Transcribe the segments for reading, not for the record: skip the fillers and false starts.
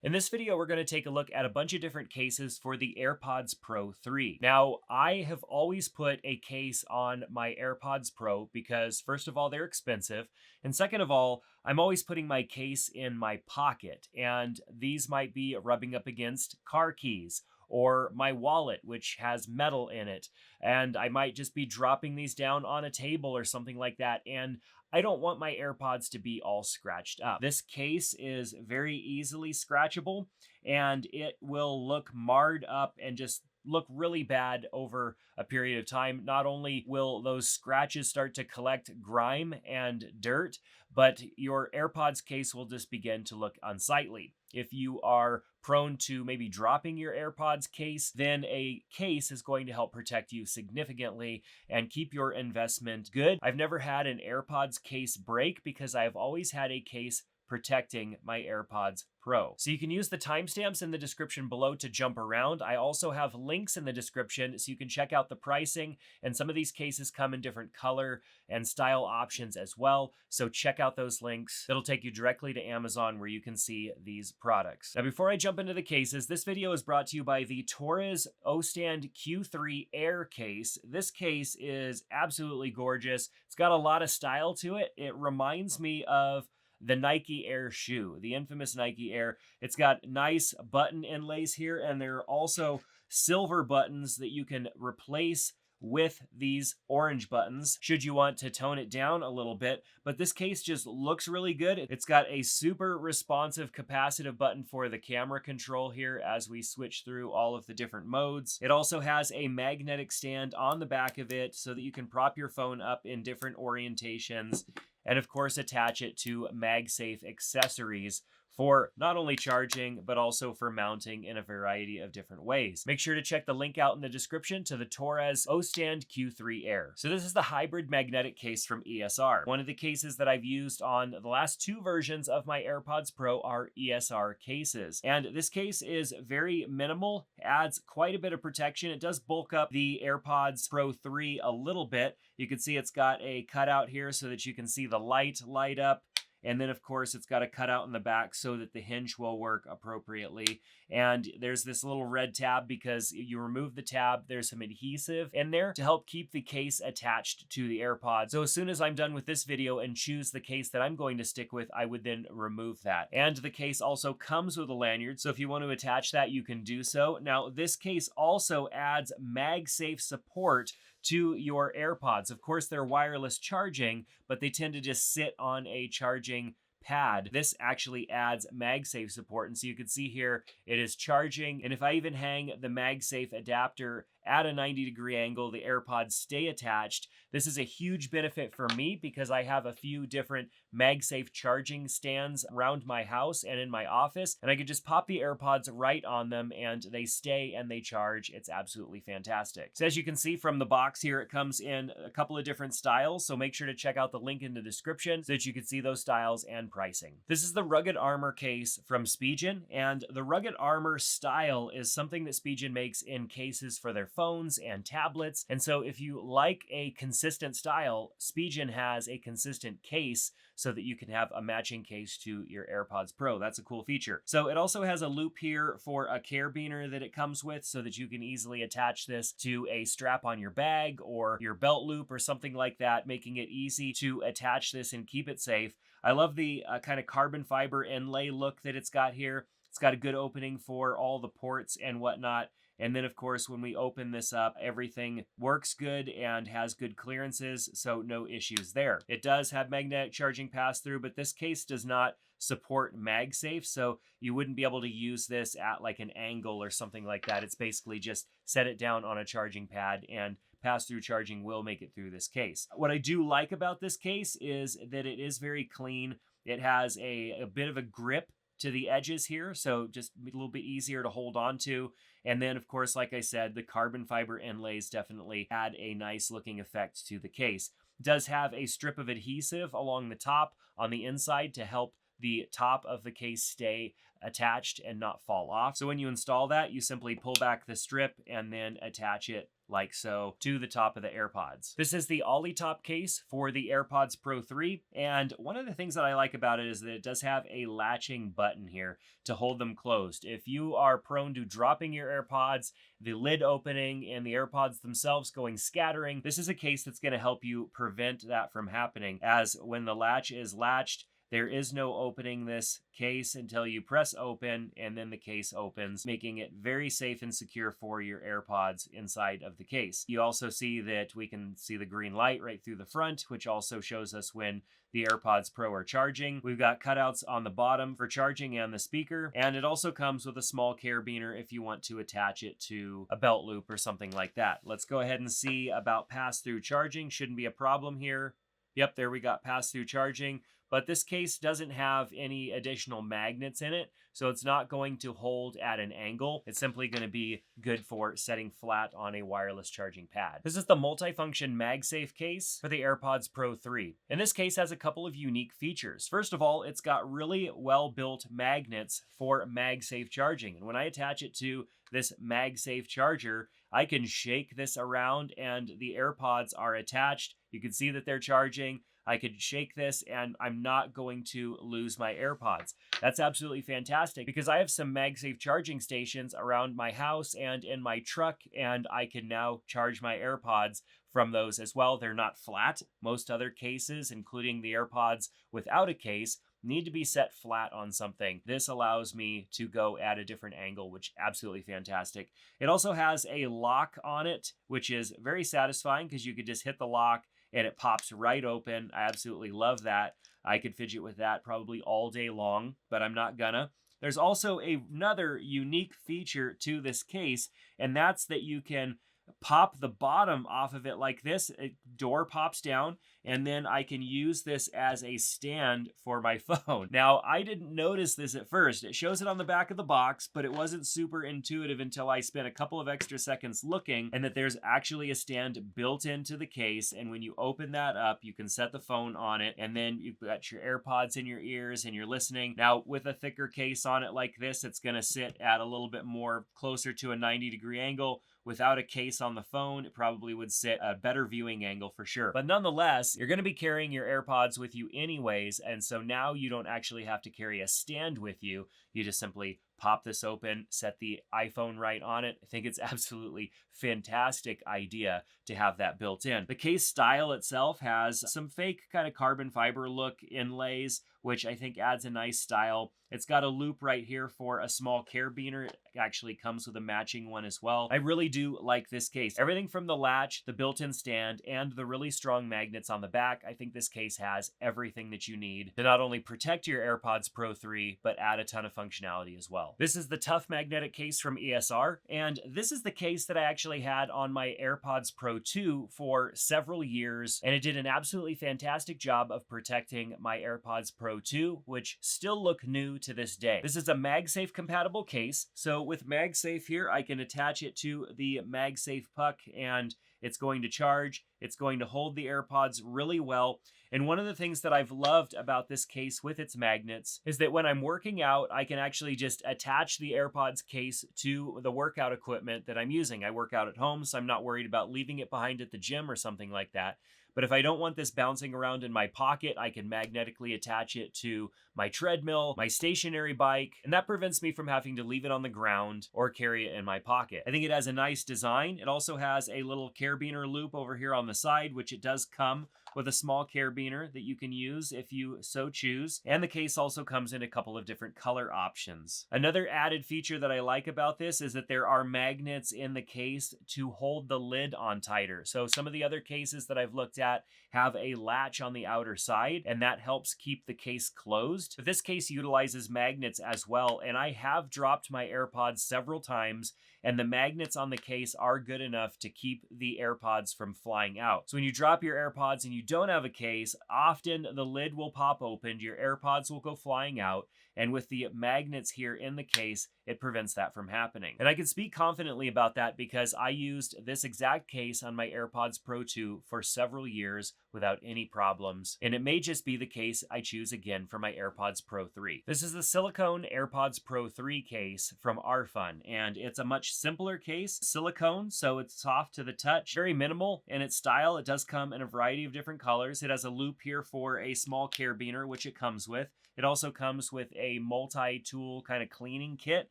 In this video, we're going to take a look at a bunch of different cases for the AirPods Pro 3. Now, I have always put a case on my AirPods Pro because, first of all, they're expensive. And second of all, I'm always putting my case in my pocket. And these might be rubbing up against car keys or my wallet, which has metal in it. And I might just be dropping these down on a table or something like that. And I don't want my AirPods to be all scratched up. This case is very easily scratchable and it will look marred up and just look really bad over a period of time. Not only will those scratches start to collect grime and dirt, but your AirPods case will just begin to look unsightly. If you are prone to maybe dropping your AirPods case, then a case is going to help protect you significantly and keep your investment good. I've never had an AirPods case break because I've always had a case protecting my AirPods Pro. So you can use the timestamps in the description below to jump around. I also have links in the description so you can check out the pricing, and some of these cases come in different color and style options as well. So check out those links. It'll take you directly to Amazon where you can see these products. Now, before I jump into the cases, this video is brought to you by the Torres O-Stand Q3 Air case. This case is absolutely gorgeous. It's got a lot of style to it. It reminds me of the Nike Air shoe, the infamous Nike Air. It's got nice button inlays here, and there are also silver buttons that you can replace with these orange buttons should you want to tone it down a little bit. But this case just looks really good. It's got a super responsive capacitive button for the camera control here as we switch through all of the different modes. It also has a magnetic stand on the back of it so that you can prop your phone up in different orientations, and of course attach it to MagSafe accessories for not only charging, but also for mounting in a variety of different ways. Make sure to check the link out in the description to the Torres O-Stand Q3 Air. So this is the hybrid magnetic case from ESR. One of the cases that I've used on the last two versions of my AirPods Pro are ESR cases. And this case is very minimal, adds quite a bit of protection. It does bulk up the AirPods Pro 3 a little bit. You can see it's got a cutout here so that you can see the light up. And then, of course, it's got a cutout in the back so that the hinge will work appropriately. And there's this little red tab because you remove the tab, there's some adhesive in there to help keep the case attached to the AirPods. So as soon as I'm done with this video and choose the case that I'm going to stick with, I would then remove that. And the case also comes with a lanyard, so if you want to attach that, you can do so. Now, this case also adds MagSafe support to your AirPods. Of course, they're wireless charging, but they tend to just sit on a charging pad. This actually adds MagSafe support, and so you can see here it is charging, and if I even hang the MagSafe adapter at a 90-degree angle, the AirPods stay attached. This is a huge benefit for me because I have a few different MagSafe charging stands around my house and in my office, and I could just pop the AirPods right on them and they stay and they charge. It's absolutely fantastic. So as you can see from the box here, it comes in a couple of different styles, so make sure to check out the link in the description so that you can see those styles and pricing. This is the Rugged Armor case from Spigen, and the Rugged Armor style is something that Spigen makes in cases for their phones and tablets. And so if you like a consistent style, Spigen has a consistent case so that you can have a matching case to your AirPods Pro. That's a cool feature. So it also has a loop here for a carabiner that it comes with so that you can easily attach this to a strap on your bag or your belt loop or something like that, making it easy to attach this and keep it safe. I love the kind of carbon fiber inlay look that it's got here. It's got a good opening for all the ports and whatnot. And then, of course, when we open this up, everything works good and has good clearances, so no issues there. It does have magnetic charging pass-through, but this case does not support MagSafe, so you wouldn't be able to use this at like an angle or something like that. It's basically just set it down on a charging pad, and pass-through charging will make it through this case. What I do like about this case is that it is very clean. It has a bit of a grip to the edges here, so just a little bit easier to hold on to. And then, of course, like I said, the carbon fiber inlays definitely add a nice looking effect to the case. It does have a strip of adhesive along the top on the inside to help the top of the case stay attached and not fall off. So when you install that, you simply pull back the strip and then attach it like so, to the top of the AirPods. This is the Olytop case for the AirPods Pro 3, and one of the things that I like about it is that it does have a latching button here to hold them closed. If you are prone to dropping your AirPods, the lid opening, and the AirPods themselves going scattering, this is a case that's going to help you prevent that from happening, as when the latch is latched, there is no opening this case until you press open, and then the case opens, making it very safe and secure for your AirPods inside of the case. You also see that we can see the green light right through the front, which also shows us when the AirPods Pro are charging. We've got cutouts on the bottom for charging and the speaker, and it also comes with a small carabiner if you want to attach it to a belt loop or something like that. Let's go ahead and see about pass-through charging. Shouldn't be a problem here. Yep, there we got pass-through charging. But this case doesn't have any additional magnets in it, so it's not going to hold at an angle. It's simply going to be good for setting flat on a wireless charging pad. This is the multifunction MagSafe case for the AirPods Pro 3. And this case has a couple of unique features. First of all, it's got really well-built magnets for MagSafe charging. And when I attach it to this MagSafe charger, I can shake this around and the AirPods are attached. You can see that they're charging. I could shake this and I'm not going to lose my AirPods. That's absolutely fantastic because I have some MagSafe charging stations around my house and in my truck, and I can now charge my AirPods from those as well. They're not flat. Most other cases, including the AirPods without a case, need to be set flat on something. This allows me to go at a different angle, which absolutely fantastic. It also has a lock on it, which is very satisfying because you could just hit the lock and it pops right open. I absolutely love that. I could fidget with that probably all day long, but I'm not gonna. There's also another unique feature to this case, and that's that you can pop the bottom off of it like this. A door pops down, and then I can use this as a stand for my phone. Now, I didn't notice this at first. It shows it on the back of the box, but it wasn't super intuitive until I spent a couple of extra seconds looking, and that there's actually a stand built into the case, and when you open that up, you can set the phone on it, and then you've got your AirPods in your ears and you're listening. Now, with a thicker case on it like this, it's gonna sit at a little bit more closer to a 90-degree angle. Without a case on the phone, it probably would sit a better viewing angle for sure. But nonetheless, you're going to be carrying your AirPods with you anyways, and so now you don't actually have to carry a stand with you. You just simply pop this open, set the iPhone right on it. I think it's absolutely fantastic idea to have that built in. The case style itself has some fake kind of carbon fiber look inlays, which I think adds a nice style. It's got a loop right here for a small carabiner. It actually comes with a matching one as well. I really do like this case. Everything from the latch, the built-in stand, and the really strong magnets on the back. I think this case has everything that you need to not only protect your AirPods Pro 3, but add a ton of functionality as well. This is the tough magnetic case from ESR, and this is the case that I actually had on my AirPods Pro 2 for several years, and it did an absolutely fantastic job of protecting my AirPods Pro 2, which still look new to this day. This is a MagSafe compatible case, so with MagSafe here, I can attach it to the MagSafe puck and it's going to charge. It's going to hold the AirPods really well. And one of the things that I've loved about this case with its magnets is that when I'm working out, I can actually just attach the AirPods case to the workout equipment that I'm using. I work out at home, so I'm not worried about leaving it behind at the gym or something like that. But if I don't want this bouncing around in my pocket, I can magnetically attach it to my treadmill, my stationary bike, and that prevents me from having to leave it on the ground or carry it in my pocket. I think it has a nice design. It also has a little carabiner loop over here on the side, which it does come with a small carabiner that you can use if you so choose. And the case also comes in a couple of different color options. Another added feature that I like about this is that there are magnets in the case to hold the lid on tighter. So some of the other cases that I've looked at have a latch on the outer side, and that helps keep the case closed. But this case utilizes magnets as well, and I have dropped my AirPods several times, and the magnets on the case are good enough to keep the AirPods from flying out. So when you drop your AirPods and you don't have a case, often the lid will pop open, your AirPods will go flying out, And with the magnets here in the case, it prevents that from happening. And I can speak confidently about that because I used this exact case on my AirPods Pro 2 for several years without any problems. And it may just be the case I choose again for my AirPods Pro 3. This is the Silicone AirPods Pro 3 case from Rfun, and it's a much simpler case. Silicone, so it's soft to the touch, very minimal in its style. It does come in a variety of different colors. It has a loop here for a small carabiner, which it comes with. It also comes with a multi-tool kind of cleaning kit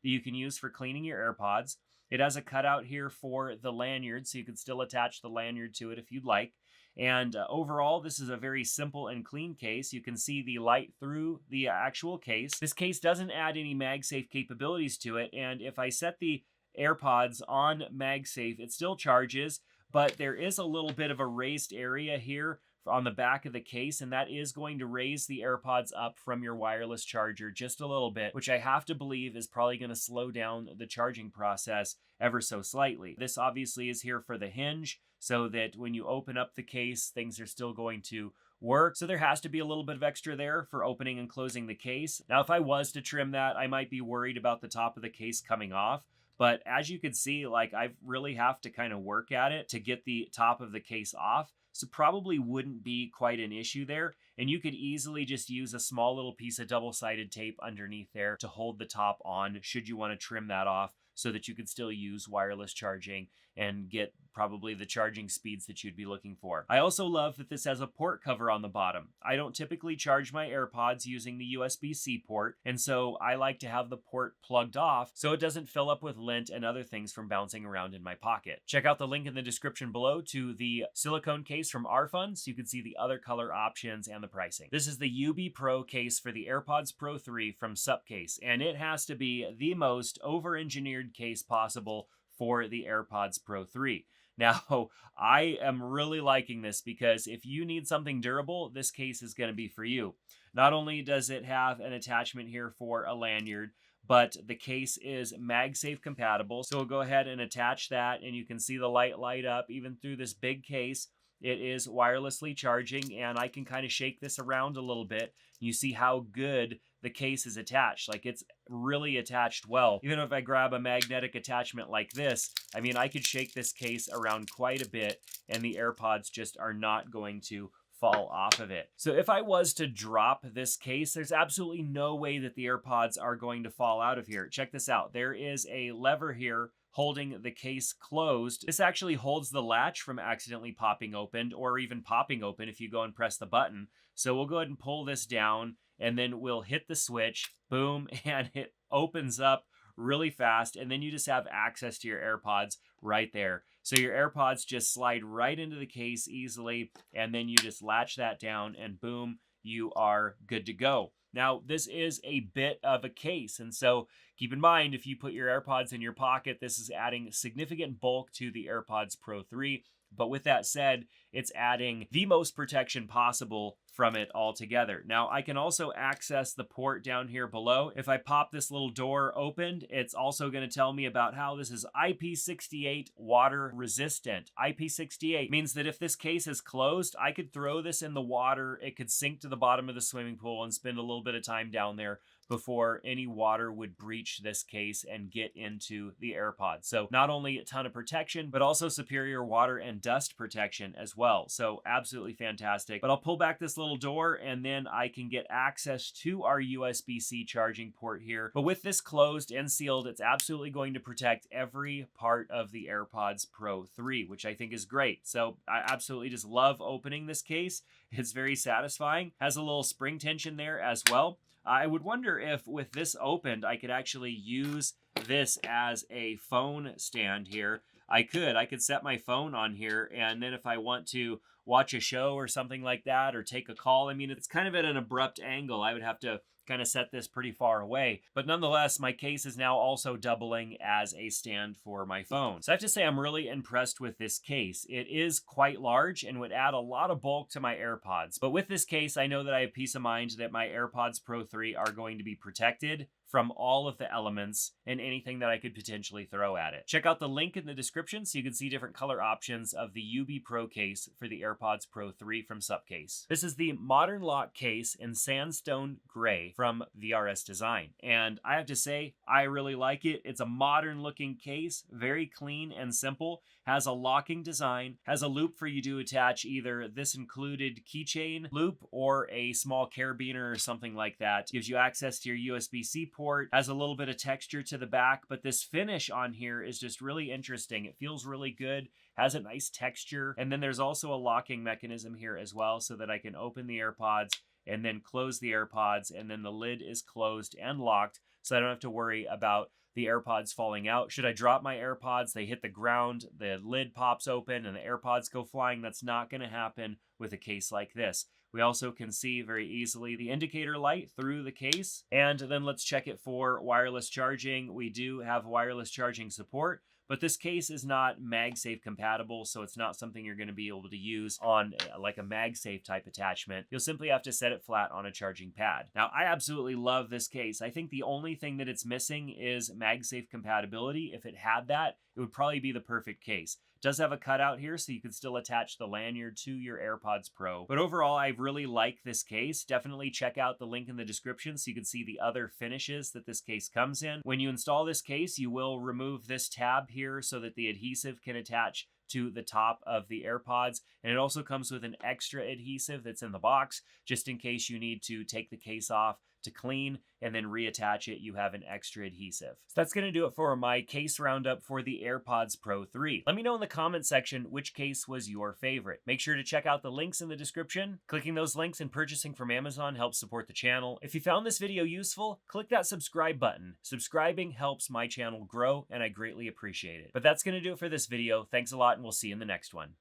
that you can use for cleaning your AirPods. It has a cutout here for the lanyard, so you can still attach the lanyard to it if you'd like. And overall, this is a very simple and clean case. You can see the light through the actual case. This case doesn't add any MagSafe capabilities to it, and if I set the AirPods on MagSafe, it still charges, but there is a little bit of a raised area here on the back of the case, and that is going to raise the AirPods up from your wireless charger just a little bit, which I have to believe is probably going to slow down the charging process ever so slightly. This obviously is here for the hinge, so that when you open up the case, things are still going to work. So there has to be a little bit of extra there for opening and closing the case. Now, if I was to trim that, I might be worried about the top of the case coming off. But as you can see, like, I really have to kind of work at it to get the top of the case off. So probably wouldn't be quite an issue there. And you could easily just use a small little piece of double-sided tape underneath there to hold the top on should you want to trim that off, so that you could still use wireless charging and get probably the charging speeds that you'd be looking for. I also love that this has a port cover on the bottom. I don't typically charge my AirPods using the USB-C port, and so I like to have the port plugged off so it doesn't fill up with lint and other things from bouncing around in my pocket. Check out the link in the description below to the silicone case from Rfun so you can see the other color options and the pricing. This is the UB Pro case for the AirPods Pro 3 from Supcase, and it has to be the most over-engineered case possible for the AirPods Pro 3. Now, I am really liking this because if you need something durable, this case is going to be for you. Not only does it have an attachment here for a lanyard, but the case is MagSafe compatible. So we'll go ahead and attach that, and you can see the light up even through this big case. It is wirelessly charging, and I can kind of shake this around a little bit. You see how good the case is attached. Like, it's really attached well. Even if I grab a magnetic attachment like this, I mean, I could shake this case around quite a bit, and the AirPods just are not going to fall off of it. So if I was to drop this case, there's absolutely no way that the AirPods are going to fall out of here. Check this out. There is a lever here holding the case closed. This actually holds the latch from accidentally popping open, or even popping open if you go and press the button. So we'll go ahead and pull this down, and then we'll hit the switch, boom, and it opens up really fast, and then you just have access to your AirPods right there. So your AirPods just slide right into the case easily, and then you just latch that down, and boom, you are good to go. Now, this is a bit of a case, and so keep in mind, if you put your AirPods in your pocket, this is adding significant bulk to the AirPods Pro 3. But with that said, it's adding the most protection possible from it altogether. Now, I can also access the port down here below. If I pop this little door opened, it's also going to tell me about how this is IP68 water resistant. IP68 means that if this case is closed, I could throw this in the water, it could sink to the bottom of the swimming pool and spend a little bit of time down there before any water would breach this case and get into the AirPods. So not only a ton of protection, but also superior water and dust protection as well. So absolutely fantastic. But I'll pull back this little door, and then I can get access to our USB-C charging port here. But with this closed and sealed, it's absolutely going to protect every part of the AirPods Pro 3, which I think is great. So I absolutely just love opening this case. It's very satisfying. Has a little spring tension there as well. I would wonder if with this opened, I could actually use this as a phone stand here. I could set my phone on here, and then if I want to watch a show or something like that, or take a call, I mean, it's kind of at an abrupt angle. I would have to kind of set this pretty far away. But nonetheless, my case is now also doubling as a stand for my phone. So I have to say I'm really impressed with this case. It is quite large and would add a lot of bulk to my AirPods. But with this case, I know that I have peace of mind that my AirPods Pro 3 are going to be protected from all of the elements and anything that I could potentially throw at it. Check out the link in the description so you can see different color options of the UB Pro case for the AirPods Pro 3 from Supcase. This is the modern lock case in sandstone gray from VRS Design, and I have to say, I really like it. It's a modern looking case, very clean and simple, has a locking design, has a loop for you to attach either this included keychain loop or a small carabiner or something like that. Gives you access to your USB-C port, has a little bit of texture to the back, but this finish on here is just really interesting. It feels really good, has a nice texture, and then there's also a locking mechanism here as well so that I can open the AirPods and then close the AirPods, and then the lid is closed and locked so I don't have to worry about the AirPods falling out. Should I drop my AirPods, they hit the ground, the lid pops open, and the AirPods go flying. That's not going to happen with a case like this. We also can see very easily the indicator light through the case. And then let's check it for wireless charging. We do have wireless charging support, but this case is not MagSafe compatible, so it's not something you're going to be able to use on like a MagSafe type attachment. You'll simply have to set it flat on a charging pad. Now, I absolutely love this case. I think the only thing that it's missing is MagSafe compatibility. If it had that, it would probably be the perfect case. It does have a cutout here, so you can still attach the lanyard to your AirPods Pro. But overall, I really like this case. Definitely check out the link in the description so you can see the other finishes that this case comes in. When you install this case, you will remove this tab here so that the adhesive can attach to the top of the AirPods, and it also comes with an extra adhesive that's in the box just in case you need to take the case off to clean and then reattach it. You have an extra adhesive. So that's going to do it for my case roundup for the AirPods Pro 3. Let me know in the comment section which case was your favorite. Make sure to check out the links in the description. Clicking those links and purchasing from Amazon helps support the channel. If you found this video useful, click that subscribe button. Subscribing helps my channel grow, and I greatly appreciate it. But that's going to do it for this video. Thanks a lot, and we'll see you in the next one.